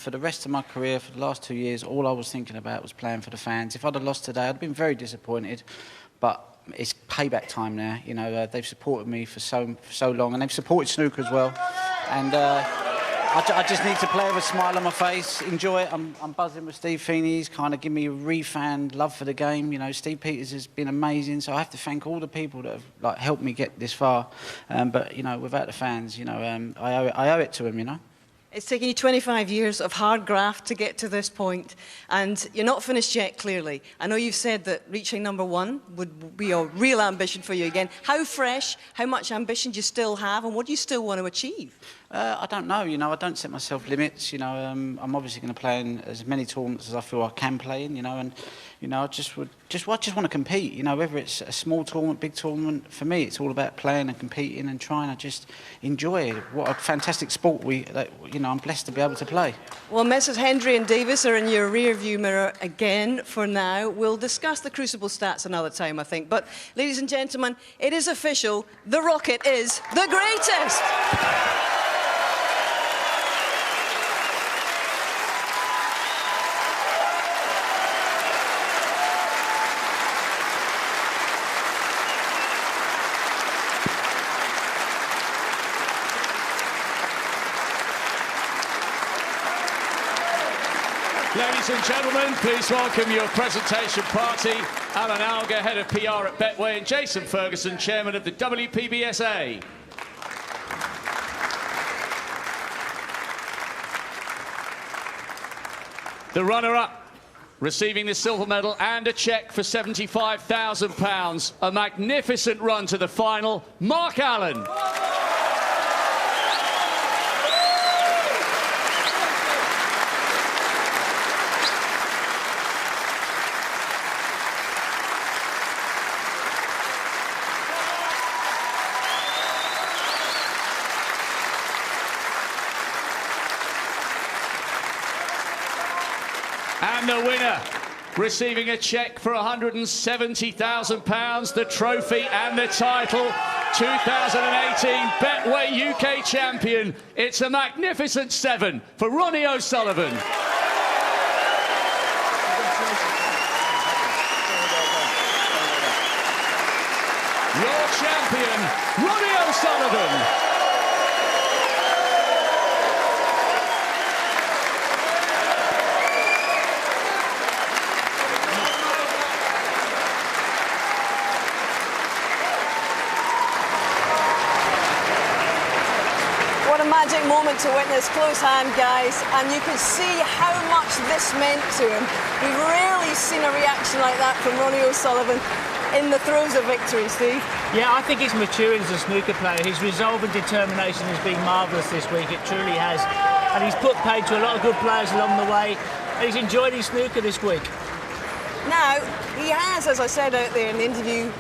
For the rest of my career, for the last 2 years, all I was thinking about was playing for the fans. If I'd have lost today, I'd have been very disappointed, but it's payback time now. You know, they've supported me for so long, and they've supported snooker as well. And I just need to play with a smile on my face, enjoy it. I'm buzzing with Steve Feeney. He's kind of given me a refanned love for the game. You know, Steve Peters has been amazing, so I have to thank all the people that have helped me get this far. But you know, without the fans, you know, I owe it to them. You know. It's taken you 25 years of hard graft to get to this point, and you're not finished yet, clearly. I know you've said that reaching #1 would be a real ambition for you again. How fresh, how much ambition do you still have, and what do you still want to achieve? I don't know, you know, I don't set myself limits, you know. I'm obviously going to play in as many tournaments as I feel I can play in, you know, and, you know, I just want to compete, you know, whether it's a small tournament, big tournament. For me, it's all about playing and competing and trying to just enjoy it. What a fantastic sport you know, I'm blessed to be able to play. Well, Messrs Hendry and Davis are in your rear-view mirror again for now. We'll discuss the Crucible stats another time, I think. But, ladies and gentlemen, it is official. The Rocket is the greatest! Ladies and gentlemen, please welcome your presentation party, Alan Alger, Head of PR at Betway, and Jason Ferguson, Chairman of the WPBSA. The runner-up, receiving the silver medal and a cheque for £75,000. A magnificent run to the final, Mark Allen. And the winner, receiving a cheque for £170,000, the trophy and the title, 2018 Betway UK champion. It's a magnificent 7 for Ronnie O'Sullivan. Your champion, Ronnie O'Sullivan. What a magic moment to witness, close hand, guys, and you could see how much this meant to him. We've rarely seen a reaction like that from Ronnie O'Sullivan in the throes of victory, Steve. Yeah, I think he's maturing as a snooker player. His resolve and determination has been marvellous this week, it truly has. And he's put paid to a lot of good players along the way, and he's enjoyed his snooker this week. Now, he has, as I said out there in the interview,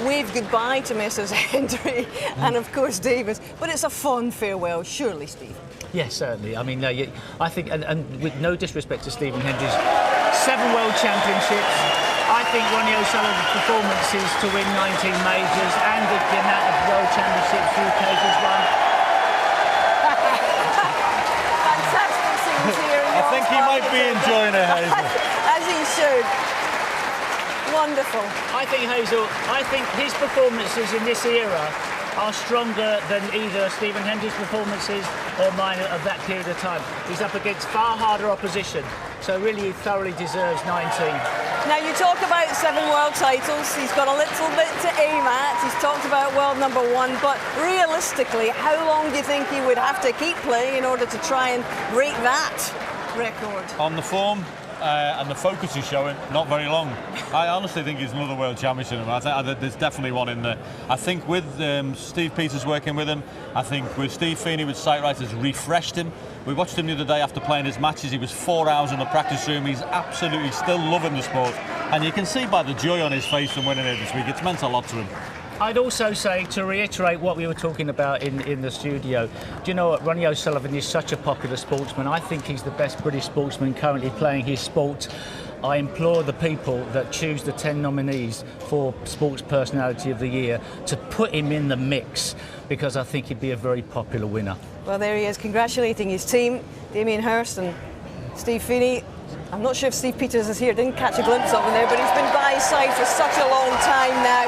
waved goodbye to Messrs Hendry and, of course, Davis. But it's a fond farewell, surely, Steve? Yes, certainly. I mean, I think, and with no disrespect to Stephen Hendry's 7 World Championships, I think Ronnie O'Sullivan's performances to win 19 majors and the amount of World Championships UK has won. Fantastic scenes here. I think he might be enjoying it, Hazel. As he should. Wonderful. I think his performances in this era are stronger than either Stephen Hendry's performances or mine of that period of time. He's up against far harder opposition, so really he thoroughly deserves 19. Now, you talk about 7 world titles. He's got a little bit to aim at. He's talked about world #1, but realistically, how long do you think he would have to keep playing in order to try and break that record? On the form and the focus he's showing, not very long. I honestly think he's another world championship. I think there's definitely one in there. I think with Steve Peters working with him, I think with Steve Feeney with Sightright has refreshed him. We watched him the other day after playing his matches. He was 4 hours in the practice room. He's absolutely still loving the sport. And you can see by the joy on his face from winning it this week, it's meant a lot to him. I'd also say, to reiterate what we were talking about in the studio, do you know what? Ronnie O'Sullivan is such a popular sportsman. I think he's the best British sportsman currently playing his sport. I implore the people that choose the 10 nominees for Sports Personality of the Year to put him in the mix, because I think he'd be a very popular winner. Well, there he is, congratulating his team, Damien Hirst and Steve Feeney. I'm not sure if Steve Peters is here. Didn't catch a glimpse of him there, but he's been by his side for such a long time now.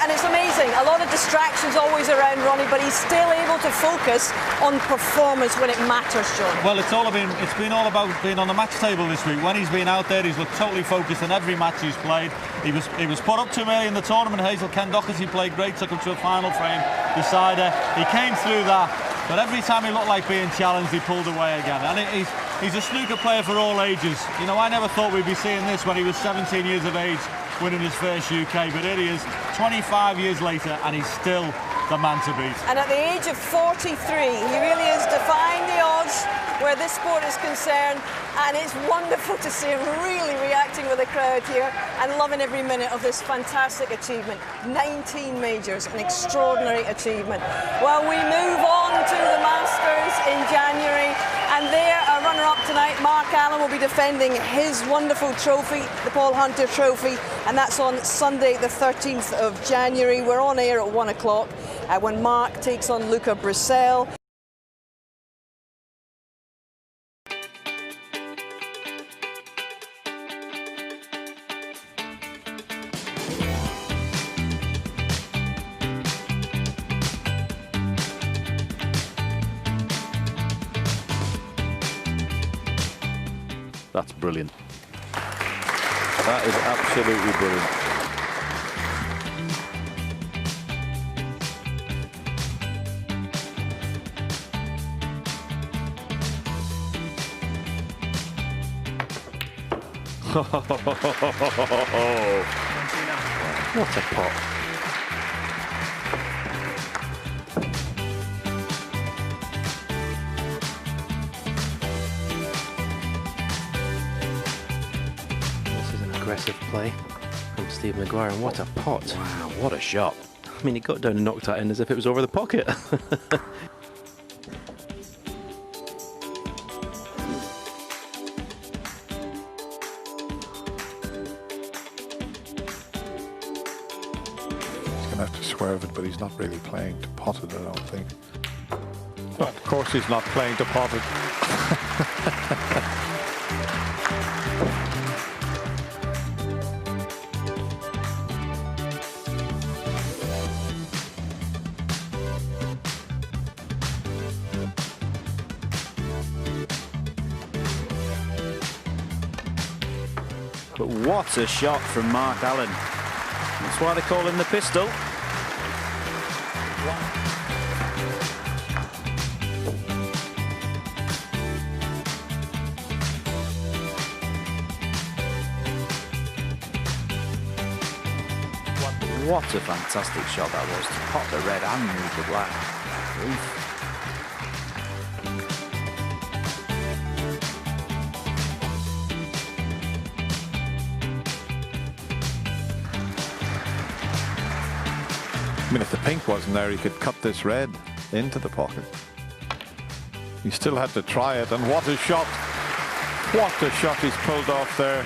And it's amazing. A lot of distractions always around Ronnie, but he's still able to focus on performance when it matters, John. Well, it's been all about being on the match table this week. When he's been out there, he's looked totally focused in every match he's played. He was put up too early in the tournament. Hazel Ken Doherty played great, took him to a final frame decider. He came through that, but every time he looked like being challenged, he pulled away again. And he's a snooker player for all ages. You know, I never thought we'd be seeing this when he was 17 years of age, winning his first UK, but here he is 25 years later, and he's still the man to beat. And at the age of 43, he really is defying the odds where this sport is concerned, and it's wonderful to see him really reacting with the crowd here and loving every minute of this fantastic achievement. 19 majors, an extraordinary achievement. Well, we move on to the Masters in January, and there, our runner-up tonight, Mark Allen, will be defending his wonderful trophy, the Paul Hunter Trophy, and that's on Sunday the 13th of January. We're on air at 1 o'clock when Mark takes on Luca Brecel. That's brilliant. That is absolutely brilliant. What a pot. Aggressive play from Steve Maguire, and what a pot. Wow, what a shot. I mean, he got down and knocked that in as if it was over the pocket. He's going to have to swerve it, but he's not really playing to pot it, I don't think. Well, of course he's not playing to pot it. But what a shot from Mark Allen. That's why they call him the pistol. What a fantastic shot that was, to pop the red and move the black. Oof. I mean, if the pink wasn't there, he could cut this red into the pocket. He still had to try it, and what a shot! What a shot he's pulled off there.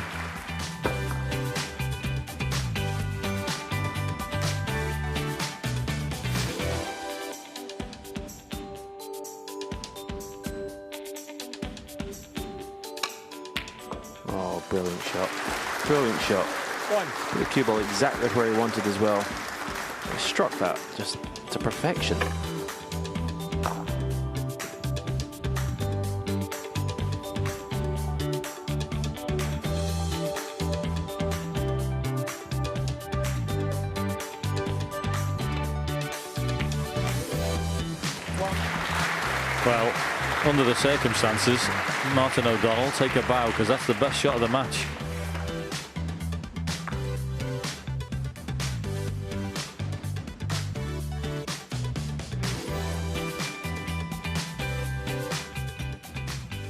Oh, brilliant shot. Brilliant shot. Put the cue ball exactly where he wanted as well. He struck that just to perfection. Well, under the circumstances, Martin O'Donnell, take a bow, because that's the best shot of the match.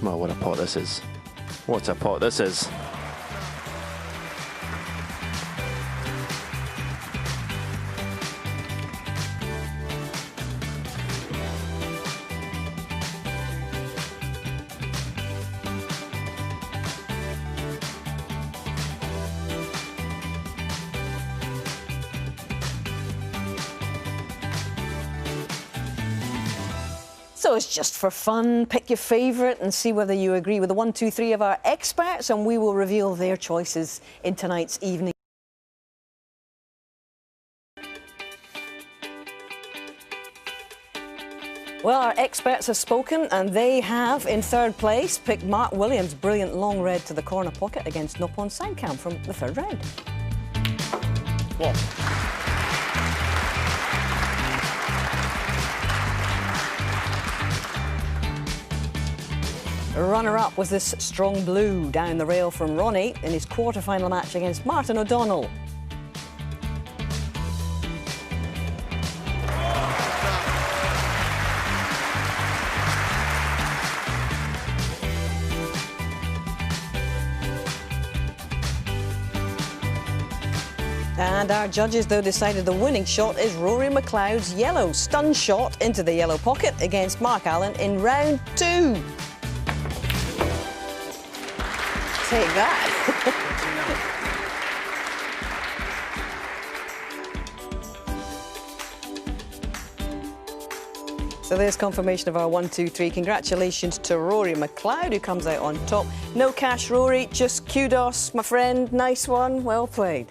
Well, what a pot this is. What a pot this is. So it's just for fun. Pick your favourite and see whether you agree with the 1, 2, 3 of our experts, and we will reveal their choices in tonight's evening. Well, our experts have spoken, and they have, in third place, picked Mark Williams' brilliant long red to the corner pocket against Noppon Sankam from the third round. What? Runner-up was this strong blue down the rail from Ronnie in his quarter-final match against Martin O'Donnell. And our judges, though, decided the winning shot is Rory McLeod's yellow stun shot into the yellow pocket against Mark Allen in round 2. Take that. So there's confirmation of our 1, 2, 3. Congratulations to Rory McLeod, who comes out on top. No cash, Rory, just kudos, my friend. Nice one, well played.